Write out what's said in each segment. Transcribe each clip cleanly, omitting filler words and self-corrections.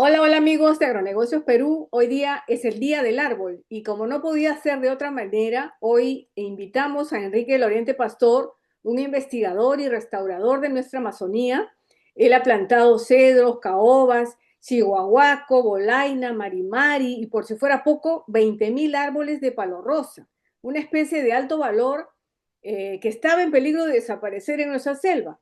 Hola, hola amigos de Agronegocios Perú. Hoy día es el Día del Árbol y como no podía ser de otra manera, hoy invitamos a Enrique Lorente Pastor, un investigador y restaurador de nuestra Amazonía. Él ha plantado cedros, caobas, chihuahuaco, bolaina, marimari y por si fuera poco, 20.000 árboles de palo rosa, una especie de alto valor que estaba en peligro de desaparecer en nuestra selva.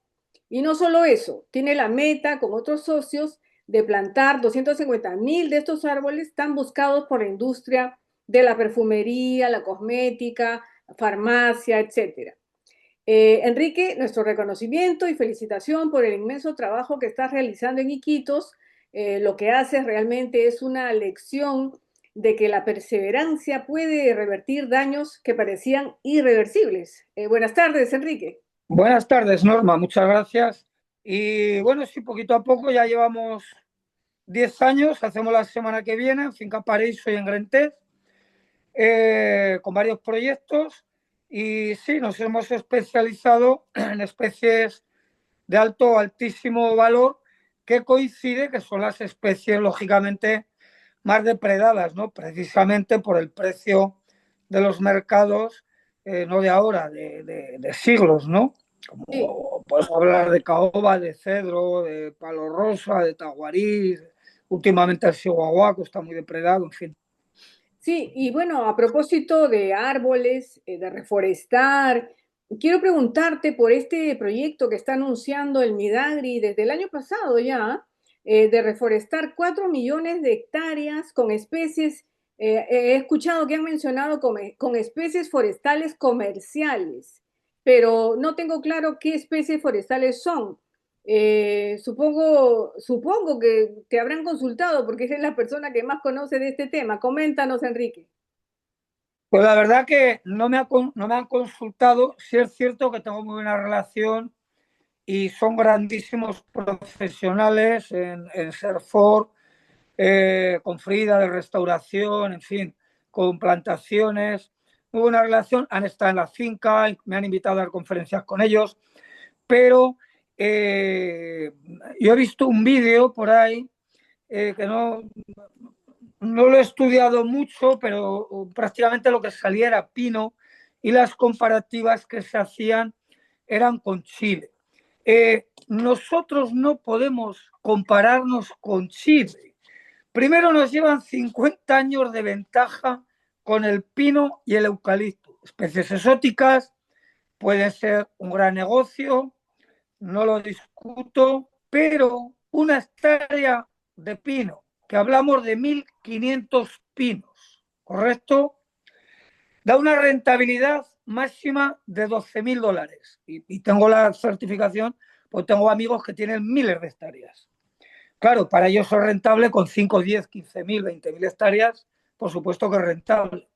Y no solo eso, tiene la meta con otros socios de plantar 250.000 de estos árboles tan buscados por la industria de la perfumería, la cosmética, farmacia, etcétera. Enrique, nuestro reconocimiento y felicitación por el inmenso trabajo que estás realizando en Iquitos. Lo que haces realmente es una lección de que la perseverancia puede revertir daños que parecían irreversibles. Buenas tardes, Enrique. Buenas tardes, Norma, muchas gracias. Y bueno, sí, poquito a poco ya llevamos 10 años, hacemos la semana que viene en Finca Paraíso y en Grentet, con varios proyectos. Y sí, nos hemos especializado en especies de alto o altísimo valor que coincide que son las especies, lógicamente, más depredadas, ¿no? Precisamente por el precio de los mercados, no de ahora, de siglos, ¿no? Sí. Como puedes hablar de caoba, de cedro, de palo rosa, de tahuarí, últimamente el chihuahuaco está muy depredado, en fin. Sí, y bueno, a propósito de árboles, de reforestar, quiero preguntarte por este proyecto que está anunciando el Midagri desde el año pasado ya, de reforestar 4 millones de hectáreas con especies, he escuchado que han mencionado con especies forestales comerciales, pero no tengo claro qué especies forestales son. Supongo que te habrán consultado porque eres la persona que más conoce de este tema. Coméntanos, Enrique. Pues la verdad que no me han consultado, sí es cierto que tengo muy buena relación y son grandísimos profesionales en Serfor, con Frida de restauración, en fin, con plantaciones. Muy buena relación, han estado en la finca, me han invitado a dar conferencias con ellos, pero eh, yo he visto un vídeo por ahí que no lo he estudiado mucho, pero prácticamente lo que salía era pino y las comparativas que se hacían eran con Chile. Nosotros no podemos compararnos con Chile. Primero nos llevan 50 años de ventaja con el pino y el eucalipto. Especies exóticas, puede ser un gran negocio, no lo discuto, pero una hectárea de pino, que hablamos de 1.500 pinos, ¿correcto? Da una rentabilidad máxima de $12.000. Y tengo la certificación, pues tengo amigos que tienen miles de hectáreas. Claro, para ellos es rentable con 5, 10, 15.000, 20.000 hectáreas, por supuesto que es rentable.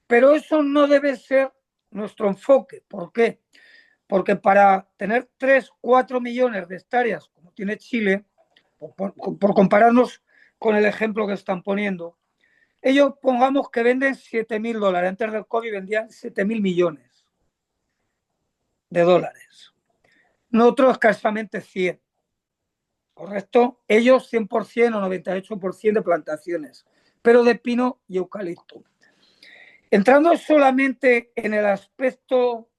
Pero eso no debe ser nuestro enfoque. ¿Por qué? Porque para tener 3, 4 millones de hectáreas, como tiene Chile, por compararnos con el ejemplo que están poniendo, ellos pongamos que venden $7.000. Antes del COVID vendían 7.000 millones de dólares. Nosotros escasamente 100, ¿correcto? Ellos 100% o 98% de plantaciones, pero de pino y eucalipto. Entrando solamente en el aspecto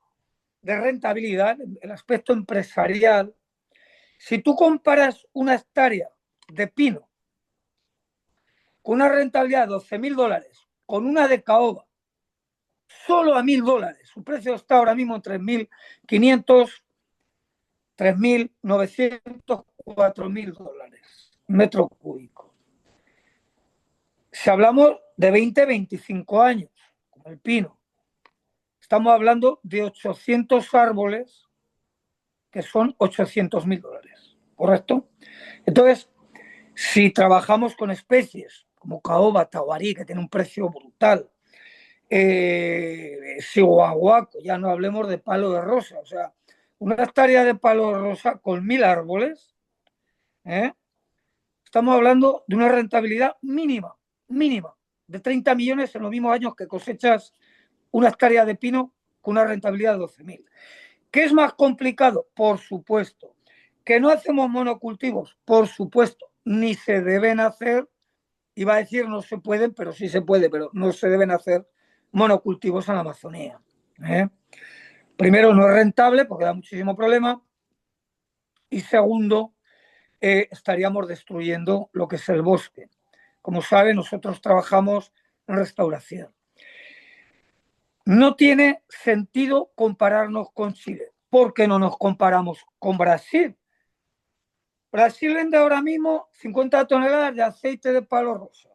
de rentabilidad, el aspecto empresarial, si tú comparas una hectárea de pino con una rentabilidad de $12.000, con una de caoba solo a $1.000, su precio está ahora mismo en 3.500, 3.900, $4.000 metro cúbico. Si hablamos de 20, 25 años, como el pino, estamos hablando de 800 árboles que son $800.000, ¿correcto? Entonces, si trabajamos con especies como caoba, tahuarí, que tiene un precio brutal, chihuahuaco, ya no hablemos de palo de rosa, o sea, una hectárea de palo de rosa con 1.000 árboles, ¿eh? Estamos hablando de una rentabilidad mínima, mínima, de 30 millones en los mismos años que cosechas una hectárea de pino con una rentabilidad de 12.000. ¿Qué es más complicado? Por supuesto. ¿Que no hacemos monocultivos? Por supuesto. ni se deben hacer, iba a decir no se pueden, pero sí se puede, pero no se deben hacer monocultivos en la Amazonía. Primero, no es rentable porque da muchísimo problema. Y segundo, estaríamos destruyendo lo que es el bosque. Como saben, nosotros trabajamos en restauración. No tiene sentido compararnos con Chile. ¿Por qué no nos comparamos con Brasil? Brasil vende ahora mismo 50 toneladas de aceite de palo rosa.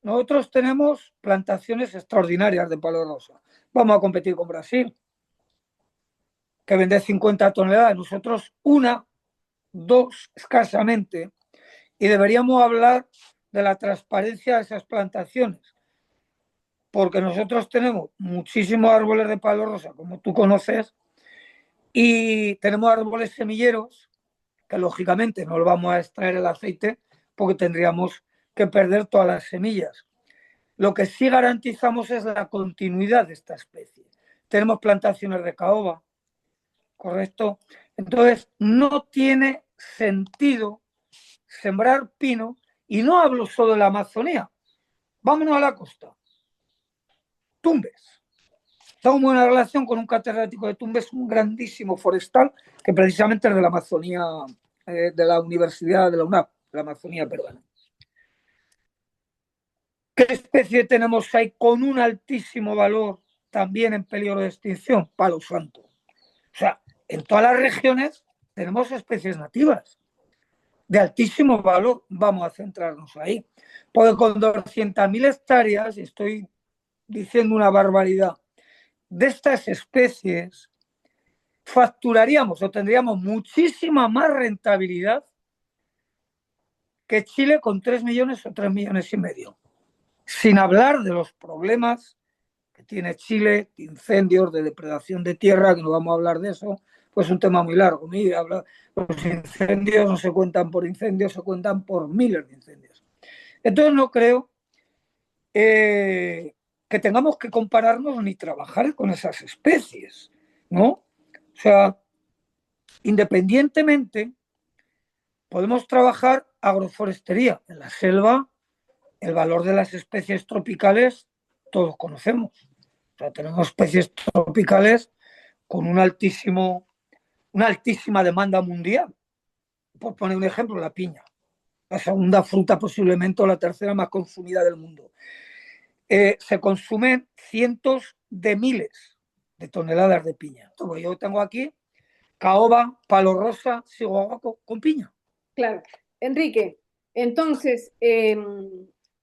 Nosotros tenemos plantaciones extraordinarias de palo rosa. Vamos a competir con Brasil, que vende 50 toneladas. Nosotros una, dos escasamente. Y deberíamos hablar de la transparencia de esas plantaciones, porque nosotros tenemos muchísimos árboles de palo rosa, como tú conoces, y tenemos árboles semilleros, que lógicamente no lo vamos a extraer el aceite, porque tendríamos que perder todas las semillas. Lo que sí garantizamos es la continuidad de esta especie. Tenemos plantaciones de caoba, ¿correcto? Entonces, no tiene sentido sembrar pino, y no hablo solo de la Amazonía. Vámonos a la costa. Tumbes. Tengo muy buena relación con un catedrático de Tumbes, un grandísimo forestal, que precisamente es de la Amazonía, de la Universidad de la UNAP, de la Amazonía peruana. ¿Qué especie tenemos ahí con un altísimo valor, también en peligro de extinción? Palo santo. O sea, en todas las regiones tenemos especies nativas de altísimo valor. Vamos a centrarnos ahí. Porque con 200.000 hectáreas, estoy diciendo una barbaridad, de estas especies facturaríamos o tendríamos muchísima más rentabilidad que Chile con 3 millones o 3 millones y medio. Sin hablar de los problemas que tiene Chile, de incendios, de depredación de tierra, que no vamos a hablar de eso, pues es un tema muy largo. Mira, los incendios no se cuentan por incendios, se cuentan por miles de incendios. Entonces no creo que tengamos que compararnos ni trabajar con esas especies, ¿no? O sea, independientemente, podemos trabajar agroforestería. En la selva, el valor de las especies tropicales todos conocemos. O sea, tenemos especies tropicales con una altísima demanda mundial. Por poner un ejemplo, la piña, la segunda fruta posiblemente o la tercera más consumida del mundo. Se consumen cientos de miles de toneladas de piña. Yo tengo aquí caoba, palo rosa, sigo con piña. Claro. Enrique, entonces,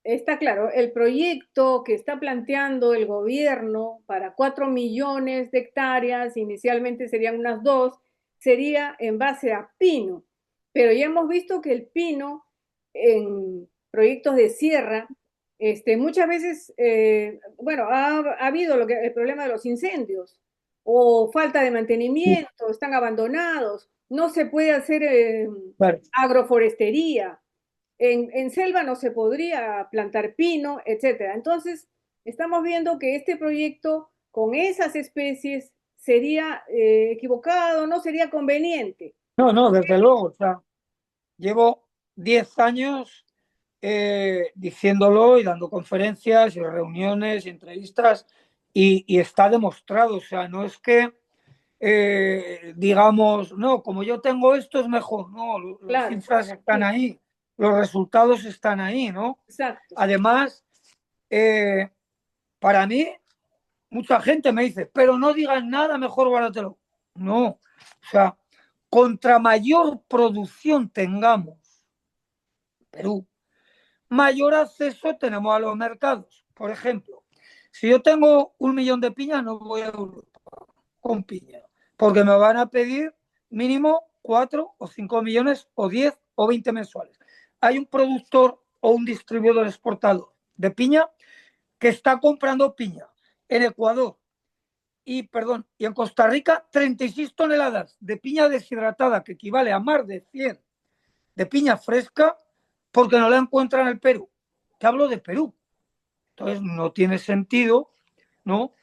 está claro, el proyecto que está planteando el gobierno para 4 millones de hectáreas, inicialmente serían unas dos, sería en base a pino, pero ya hemos visto que el pino en proyectos de sierra, muchas veces, bueno, ha habido el problema de los incendios o falta de mantenimiento, están abandonados, no se puede hacer Vale. agroforestería, en selva no se podría plantar pino, etcétera. Entonces, estamos viendo que este proyecto con esas especies sería equivocado, no sería conveniente. No, desde luego. O sea, llevo 10 años diciéndolo y dando conferencias y reuniones y entrevistas y está demostrado. O sea, no es que digamos, no, como yo tengo esto es mejor. No, las Claro, cifras están sí, ahí, los resultados están ahí, ¿no? exacto. Además, para mí, mucha gente me dice, pero no digas nada, mejor guárdatelo. No, o sea, contra mayor producción tengamos, Perú, mayor acceso tenemos a los mercados. Por ejemplo, si yo tengo 1 millón de piñas, no voy a Europa con piña, porque me van a pedir mínimo 4 o 5 millones o 10 o 20 mensuales. Hay un productor o un distribuidor exportador de piña que está comprando piña en Ecuador y en Costa Rica 36 toneladas de piña deshidratada, que equivale a más de 100 de piña fresca, porque no la encuentran en el Perú. Te hablo de Perú. Entonces no tiene sentido, ¿no?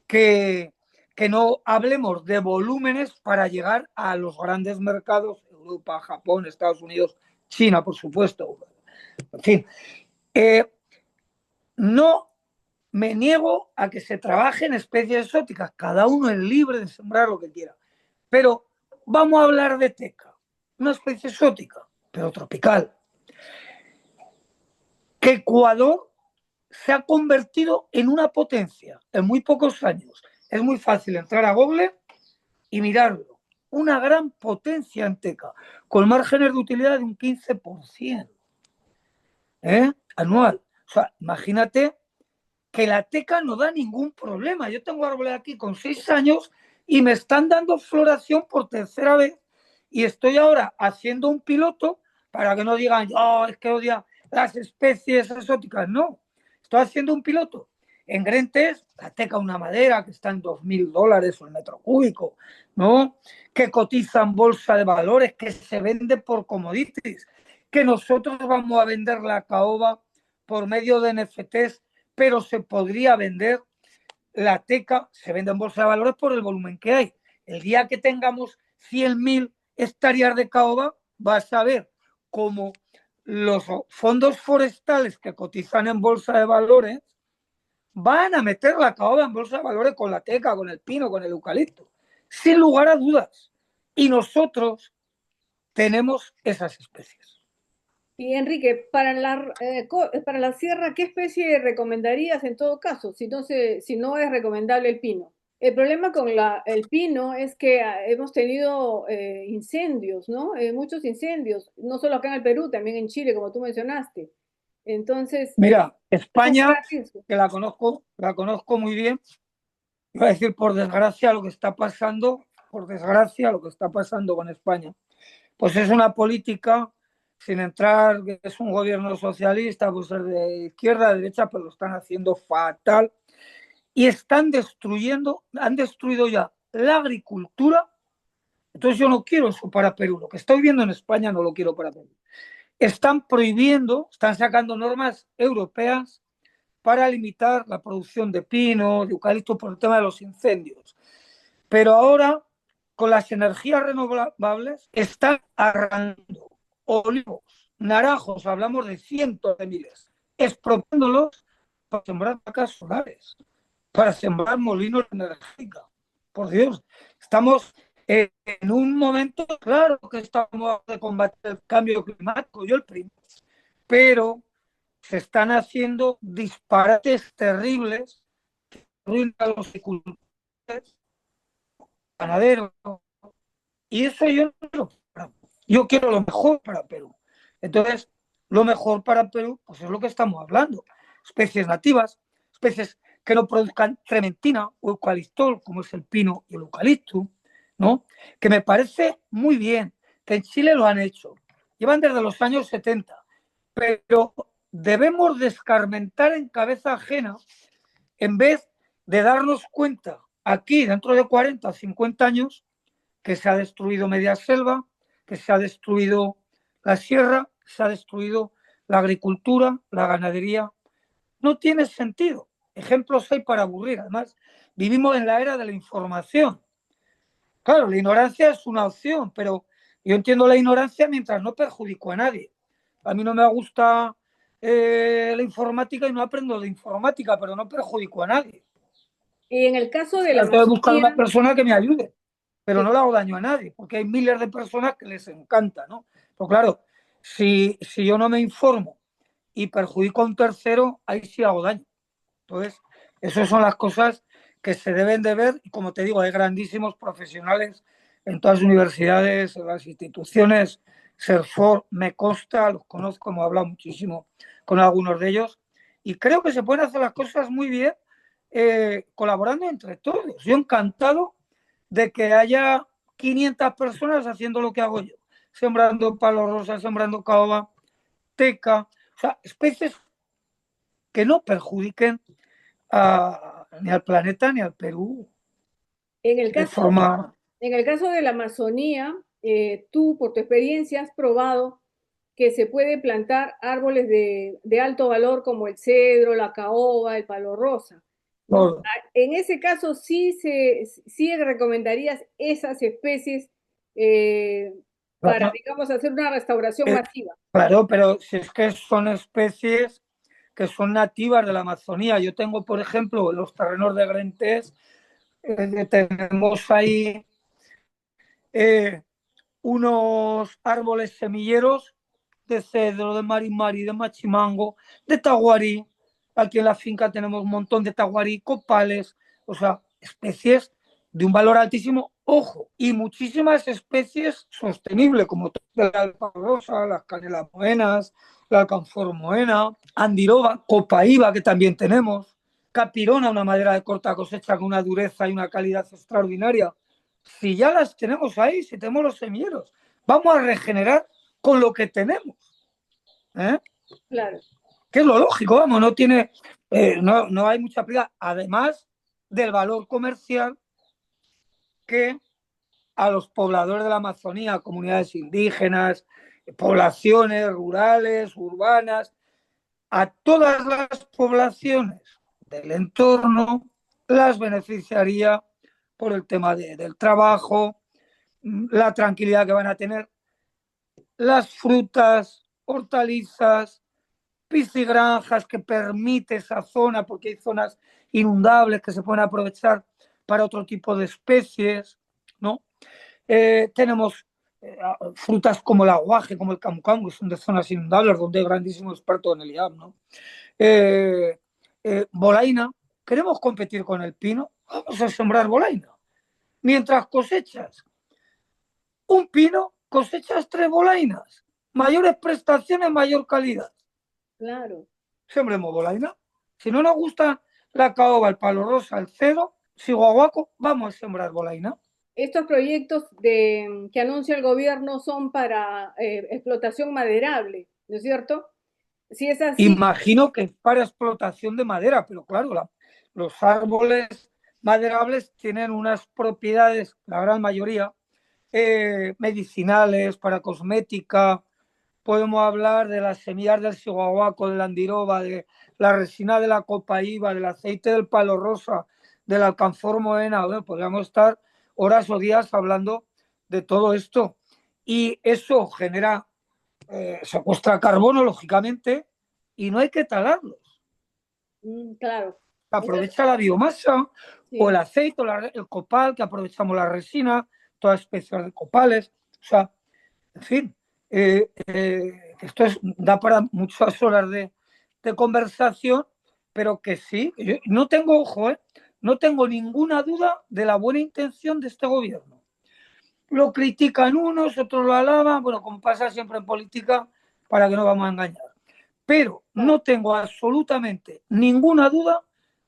que, que no hablemos de volúmenes para llegar a los grandes mercados, Europa, Japón, Estados Unidos, China, por supuesto. En fin, no me niego a que se trabaje en especies exóticas. Cada uno es libre de sembrar lo que quiera. Pero vamos a hablar de teca, una especie exótica, pero tropical, que Ecuador se ha convertido en una potencia en muy pocos años. Es muy fácil entrar a Google y mirarlo. Una gran potencia en teca, con márgenes de utilidad de un 15% anual. O sea, imagínate que la teca no da ningún problema. Yo tengo árboles aquí con 6 años y me están dando floración por tercera vez y estoy ahora haciendo un piloto para que no digan, oh, es que odia las especies exóticas. No, estoy haciendo un piloto. En Grentes, la teca una madera que está en $2.000 el metro cúbico, ¿no? Que cotiza en bolsa de valores, que se vende por commodities, que nosotros vamos a vender la caoba por medio de NFTs, pero se podría vender la teca, se vende en bolsa de valores por el volumen que hay. El día que tengamos 100.000 hectáreas de caoba, vas a ver cómo los fondos forestales que cotizan en bolsa de valores van a meter la caoba en bolsa de valores con la teca, con el pino, con el eucalipto, sin lugar a dudas. Y nosotros tenemos esas especies. Y Enrique, para la sierra, ¿qué especie recomendarías en todo caso, si no es recomendable el pino? El problema con el pino es que hemos tenido incendios, ¿no? Muchos incendios, no solo acá en el Perú, también en Chile, como tú mencionaste. Entonces, Mira, es un España, gran riesgo. que la conozco muy bien, iba a decir por desgracia lo que está pasando, por desgracia lo que está pasando con España. Pues es una política, sin entrar, que es un gobierno socialista, pues es de izquierda, de derecha, pero lo están haciendo fatal. Y están destruyendo, han destruido ya la agricultura. Entonces yo no quiero eso para Perú. Lo que estoy viendo en España no lo quiero para Perú. Están prohibiendo, están sacando normas europeas para limitar la producción de pino, de eucalipto por el tema de los incendios. Pero ahora, con las energías renovables, están arrancando olivos, naranjos, hablamos de cientos de miles, expropiándolos para sembrar vacas solares, para sembrar molinos energéticos. Por Dios, estamos en un momento, claro que estamos de combatir el cambio climático, yo el primero, pero se están haciendo disparates terribles que arruinan a los agricultores, ganaderos, y eso yo quiero lo mejor para Perú. Entonces, lo mejor para Perú, pues es lo que estamos hablando. Especies nativas, especies que no produzcan trementina o eucaliptol, como es el pino y el eucalipto, ¿no? Que me parece muy bien, que en Chile lo han hecho. Llevan desde los años 70, pero debemos descarmentar en cabeza ajena en vez de darnos cuenta aquí, dentro de 40 o 50 años, que se ha destruido media selva, que se ha destruido la sierra, se ha destruido la agricultura, la ganadería. No tiene sentido. Ejemplos hay para aburrir. Además, vivimos en la era de la información. Claro, la ignorancia es una opción, pero yo entiendo la ignorancia mientras no perjudico a nadie. A mí no me gusta la informática y no aprendo de informática, pero no perjudico a nadie. Y en el caso de la Trato de buscar una Amazonía, persona que me ayude, pero no sí, le hago daño a nadie, porque hay miles de personas que les encanta, ¿no? Pues claro, si yo no me informo y perjudico a un tercero, ahí sí hago daño. Entonces, esas son las cosas que se deben de ver y como te digo, hay grandísimos profesionales en todas las universidades, en las instituciones, Serfor, me consta, los conozco, hemos hablado muchísimo con algunos de ellos y creo que se pueden hacer las cosas muy bien colaborando entre todos. Yo encantado de que haya 500 personas haciendo lo que hago yo, sembrando palo rosa, sembrando caoba, teca, o sea, especies que no perjudiquen ni al planeta ni al Perú en el de caso, forma... en el caso de la Amazonía, tú por tu experiencia has probado que se puede plantar árboles de alto valor como el cedro, la caoba, el palo rosa, ¿no? Todo. En ese caso sí recomendarías esas especies, para, Claro, digamos, hacer una restauración masiva. claro, pero si es que son especies que son nativas de la Amazonía. Yo tengo, por ejemplo, los terrenos de Grentes, tenemos ahí eh, unos árboles semilleros de cedro, de marimari, de machimango, de taguarí. Aquí en la finca tenemos un montón de taguarí, copales, o sea, especies de un valor altísimo, ojo, y muchísimas especies sostenibles, como la alfa rosa, las canelas moenas, la alcanfor moena, andiroba, copaíba, que también tenemos, capirona, una madera de corta cosecha con una dureza y una calidad extraordinaria. Si ya las tenemos ahí, si tenemos los semilleros, vamos a regenerar con lo que tenemos. ¿Eh? Claro. Que es lo lógico, vamos, no tiene, no hay mucha prisa, además del valor comercial que a los pobladores de la Amazonía, comunidades indígenas, poblaciones rurales, urbanas, a todas las poblaciones del entorno las beneficiaría por el tema del trabajo, la tranquilidad que van a tener, las frutas, hortalizas, piscigranjas que permite esa zona, porque hay zonas inundables que se pueden aprovechar para otro tipo de especies, ¿no? Tenemos frutas como el aguaje, como el camu camu, que son de zonas inundables, donde hay grandísimos expertos en el IAM, ¿no? Bolaina, queremos competir con el pino, vamos a sembrar bolaina. Mientras cosechas un pino, cosechas 3 bolainas. Mayores prestaciones, mayor calidad. Claro. Sembremos bolaina. Si no nos gusta la caoba, el palo rosa, el cedro, guaguaco, vamos a sembrar bolaina. Estos proyectos que anuncia el gobierno son para explotación maderable, ¿no es cierto? Si es así, Imagino que es para explotación de madera, pero claro, los árboles maderables tienen unas propiedades, la gran mayoría, medicinales, para cosmética. Podemos hablar de las semillas del chihuahuaco, de la andiroba, de la resina de la copaíba, del aceite del palo rosa, del alcanfor moena. Bueno, podríamos estar horas o días hablando de todo esto. Y eso genera, secuestra carbono, lógicamente, y no hay que talarlos. claro. Entonces, Aprovecha la biomasa o el sí. aceite o el copal, que aprovechamos la resina, todas especies de copales. O sea, en fin, esto da para muchas horas de conversación, pero que sí, yo no tengo, ojo, no tengo ninguna duda de la buena intención de este gobierno. Lo critican unos, otros lo alaban, bueno, como pasa siempre en política, para que no vamos a engañar. Pero Claro. no tengo absolutamente ninguna duda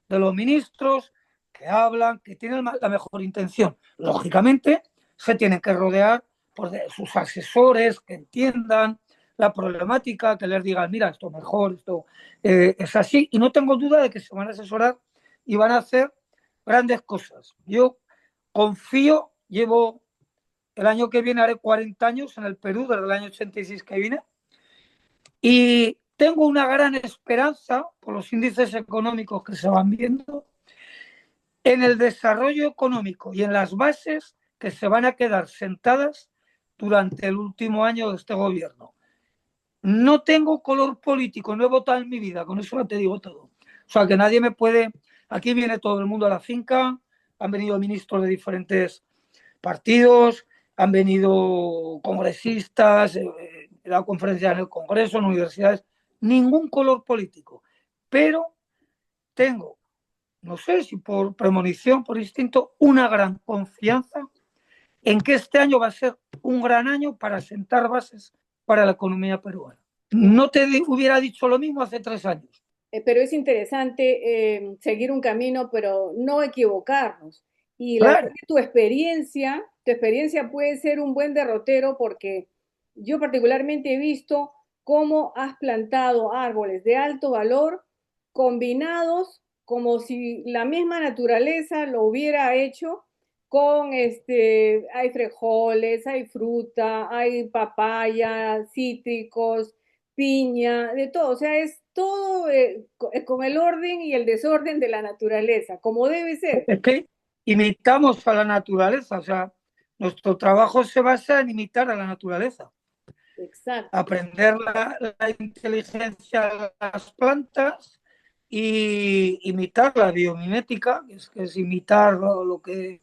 de los ministros que hablan, que tienen la mejor intención. Lógicamente, se tienen que rodear por sus asesores que entiendan la problemática, que les digan, mira, esto mejor, esto es así. Y no tengo duda de que se van a asesorar y van a hacer grandes cosas. Yo confío, llevo el año que viene haré 40 años en el Perú, desde el año 86 que vine, y tengo una gran esperanza por los índices económicos que se van viendo en el desarrollo económico y en las bases que se van a quedar sentadas durante el último año de este gobierno. No tengo color político, no he votado en mi vida, con eso te digo todo. O sea, que nadie me puede... Aquí viene todo el mundo a la finca, han venido ministros de diferentes partidos, han venido congresistas, he dado conferencias en el Congreso, en universidades, ningún color político. Pero tengo, no sé si por premonición, por instinto, una gran confianza en que este año va a ser un gran año para sentar bases para la economía peruana. No te hubiera dicho lo mismo hace 3 años. Pero es interesante seguir un camino, pero no equivocarnos. Y la verdad Claro, que tu experiencia puede ser un buen derrotero porque yo particularmente he visto cómo has plantado árboles de alto valor combinados como si la misma naturaleza lo hubiera hecho con hay frijoles, hay fruta, hay papaya, cítricos, piña, de todo. O sea, es todo con el orden y el desorden de la naturaleza, como debe ser. es que imitamos a la naturaleza, o sea, Nuestro trabajo se basa en imitar a la naturaleza, Exacto. aprender la inteligencia de las plantas y imitar la biomimética, que es imitar lo que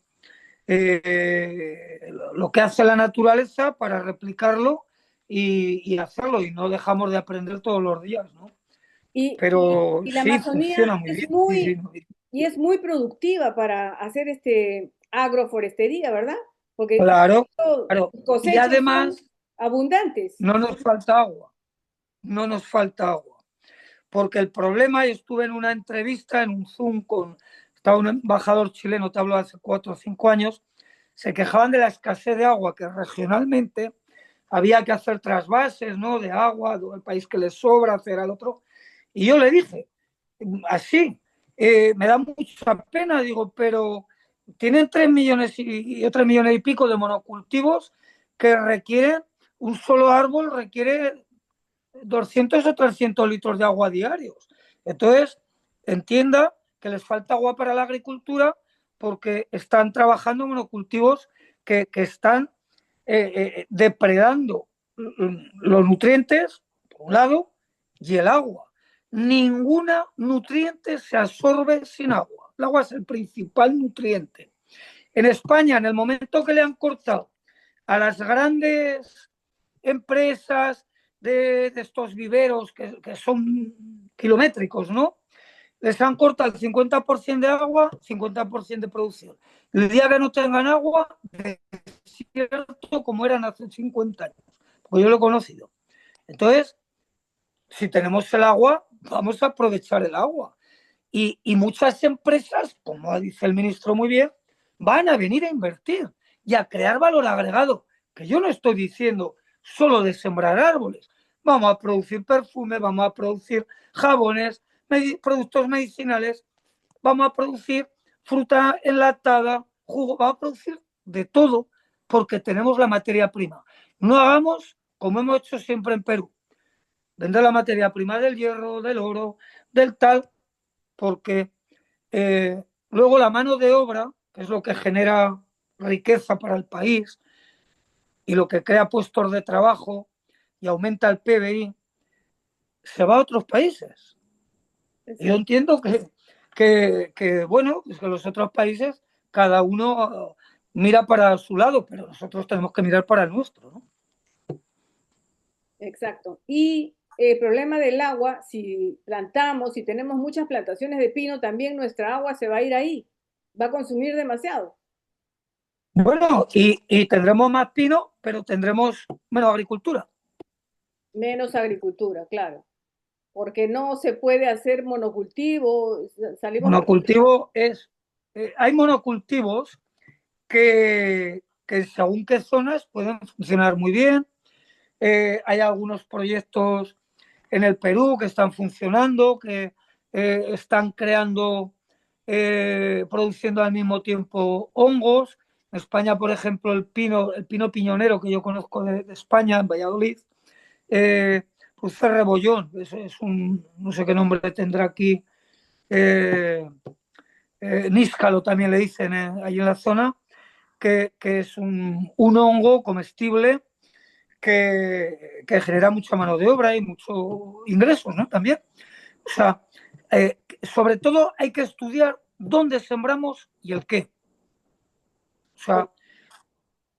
hace la naturaleza para replicarlo y hacerlo, y no dejamos de aprender todos los días, ¿no? Pero Y la sí, Amazonía funciona muy es bien. Sí, sí, muy, no. y es muy productiva para hacer agroforestería, ¿verdad? Porque Claro, sus claro. Y cosechas son además abundantes. no nos falta agua, no nos falta agua. Porque el problema, yo estuve en una entrevista, en un Zoom, estaba un embajador chileno, te hablo hace 4 o 5 años, se quejaban de la escasez de agua, que regionalmente había que hacer trasvases, ¿no? De agua, del país que les sobra, hacer al otro. Y yo le dije, así, me da mucha pena, digo, pero tienen 3 millones y 3 millones y pico de monocultivos que requieren, un solo árbol requiere 200 o 300 litros de agua diarios. Entonces, entienda que les falta agua para la agricultura porque están trabajando monocultivos que están depredando los nutrientes, por un lado, y el agua. Ninguna nutriente se absorbe sin agua. El agua es el principal nutriente. En España, en el momento que le han cortado a las grandes empresas de estos viveros que son kilométricos, ¿no? Les han cortado el 50% de agua, 50% de producción. El día que no tengan agua, desierto como eran hace 50 años, porque yo lo he conocido. Entonces, si tenemos el agua, vamos a aprovechar el agua. Y muchas empresas, como dice el ministro muy bien, van a venir a invertir y a crear valor agregado, que yo no estoy diciendo solo de sembrar árboles. Vamos a producir perfume, vamos a producir jabones, productos medicinales, vamos a producir fruta enlatada, jugo, vamos a producir de todo porque tenemos la materia prima. No hagamos como hemos hecho siempre en Perú, vender la materia prima del hierro, del oro, del tal, porque luego la mano de obra, que es lo que genera riqueza para el país y lo que crea puestos de trabajo y aumenta el PBI, se va a otros países. Yo Exacto. entiendo bueno, pues que los otros países, cada uno mira para su lado, pero nosotros tenemos que mirar para el nuestro, ¿no? Exacto. Y el problema del agua, si plantamos, si tenemos muchas plantaciones de pino, también nuestra agua se va a ir ahí, va a consumir demasiado. Bueno, y tendremos más pino, pero tendremos menos agricultura. Menos agricultura, claro, porque no se puede hacer monocultivo, salimos Monocultivo hay monocultivos que según qué zonas pueden funcionar muy bien. Hay algunos proyectos en el Perú que están funcionando, que están creando, produciendo al mismo tiempo hongos. En España, por ejemplo, el pino piñonero que yo conozco de España, en Valladolid, produce rebollón. Es no sé qué nombre tendrá aquí, níscalo también le dicen ahí en la zona, que es un hongo comestible que genera mucha mano de obra y muchos ingresos, ¿no? También. O sea, sobre todo hay que estudiar dónde sembramos y el qué. O sea,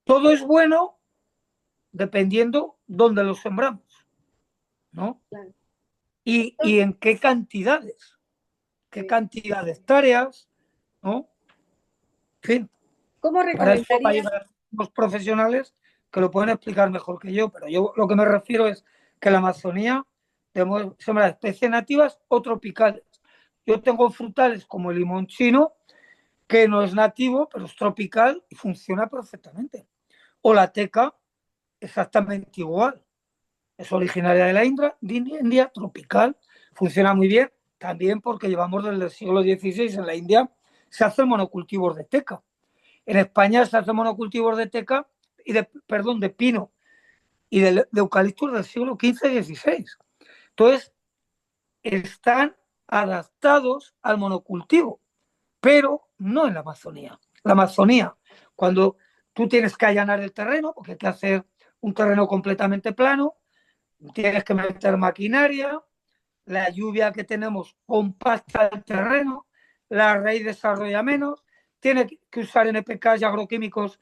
todo es bueno dependiendo dónde lo sembramos, ¿no? claro. Y en qué Sí. cantidad de hectáreas, ¿no? En fin, ¿Cómo para eso hay recomendarías? los profesionales que lo pueden explicar mejor que yo, pero yo lo que me refiero es que la Amazonía debemos sembrar especies nativas o tropicales. Yo tengo frutales como el limón chino, que no es nativo, pero es tropical y funciona perfectamente. O la teca, exactamente igual. Es originaria de la India, tropical, funciona muy bien, también porque llevamos desde el siglo XVI en la India, se hacen monocultivos de teca. En España se hacen monocultivos de teca perdón, de pino y de eucaliptus del siglo XV y XVI. Entonces, están adaptados al monocultivo, pero no en la Amazonía. La Amazonía, cuando Tú tienes que allanar el terreno, porque hay que hacer un terreno completamente plano, tienes que meter maquinaria, la lluvia que tenemos compacta el terreno, la raíz desarrolla menos, tiene que usar NPK y agroquímicos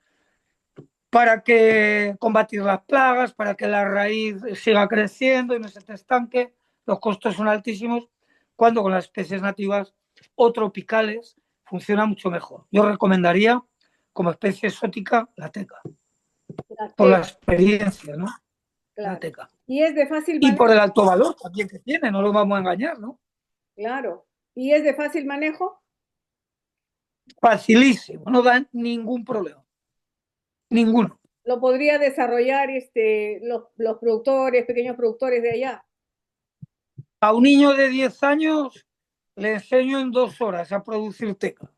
para que combatir las plagas, para que la raíz siga creciendo y no se te estanque. Los costos son altísimos, cuando con las especies nativas o tropicales funciona mucho mejor. Yo recomendaría como especie exótica la teca, La por la teca, experiencia, ¿no? La claro. teca. Y es de fácil Y por manejo, el alto valor también que tiene, no lo vamos a engañar, ¿no? claro. Y es de fácil manejo. Facilísimo, no da ningún problema, ninguno. Lo podría desarrollar los productores, pequeños productores de allá. A un niño de 10 años le enseño en 2 horas a producir teca.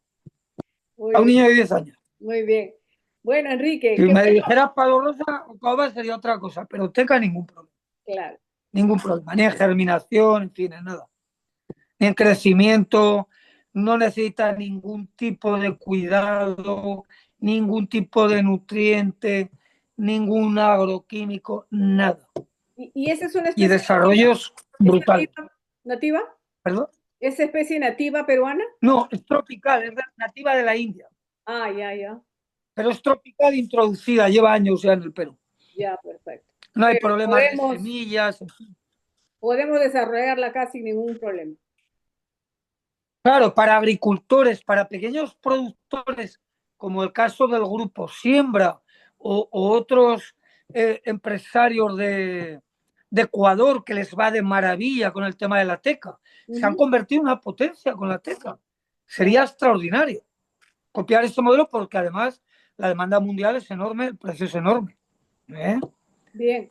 Muy A un bien, niño de 10 años. muy bien. Bueno, Enrique, Si qué me bueno. dijeras palo rosa o cava sería otra cosa, pero teca ningún problema. Claro. Ningún problema, ni en germinación, en fin, en nada. Ni en crecimiento, no necesita ningún tipo de cuidado, ningún tipo de nutriente, ningún agroquímico, nada. Y esa es una Y especie nativa? desarrollos ¿Es brutales. nativa? ¿Nativa? ¿Perdón? ¿Es especie nativa peruana? No, es tropical, es nativa de la India, Ah, ya, ya, pero es tropical introducida, lleva años ya en el Perú. ya, perfecto. No hay Pero problemas de semillas. podemos desarrollarla acá sin ningún problema. Claro, para agricultores, para pequeños productores, como el caso del grupo Siembra o otros empresarios de Ecuador que les va de maravilla con el tema de la teca, se han Ujú, convertido en una potencia con la teca. claro. Sería extraordinario copiar este modelo porque además la demanda mundial es enorme, el precio es enorme. ¿Eh? Bien,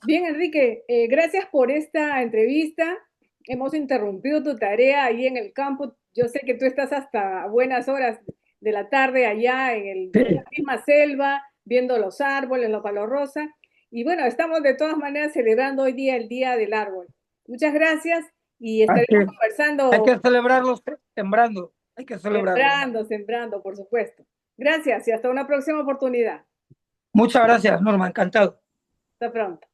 bien, Enrique, gracias por esta entrevista. Hemos interrumpido tu tarea ahí en el campo. Yo sé que tú estás hasta buenas horas de la tarde allá en la Sí. misma selva, viendo los árboles, los palos rosa. Y bueno, estamos de todas maneras celebrando hoy día el Día del Árbol. Muchas gracias y Hay estaremos que, hay conversando, que celebrarlo sembrando, hay que celebrarlo. sembrando, sembrando, por supuesto. Gracias y hasta una próxima oportunidad. Muchas gracias, Norma, encantado. Hasta pronto.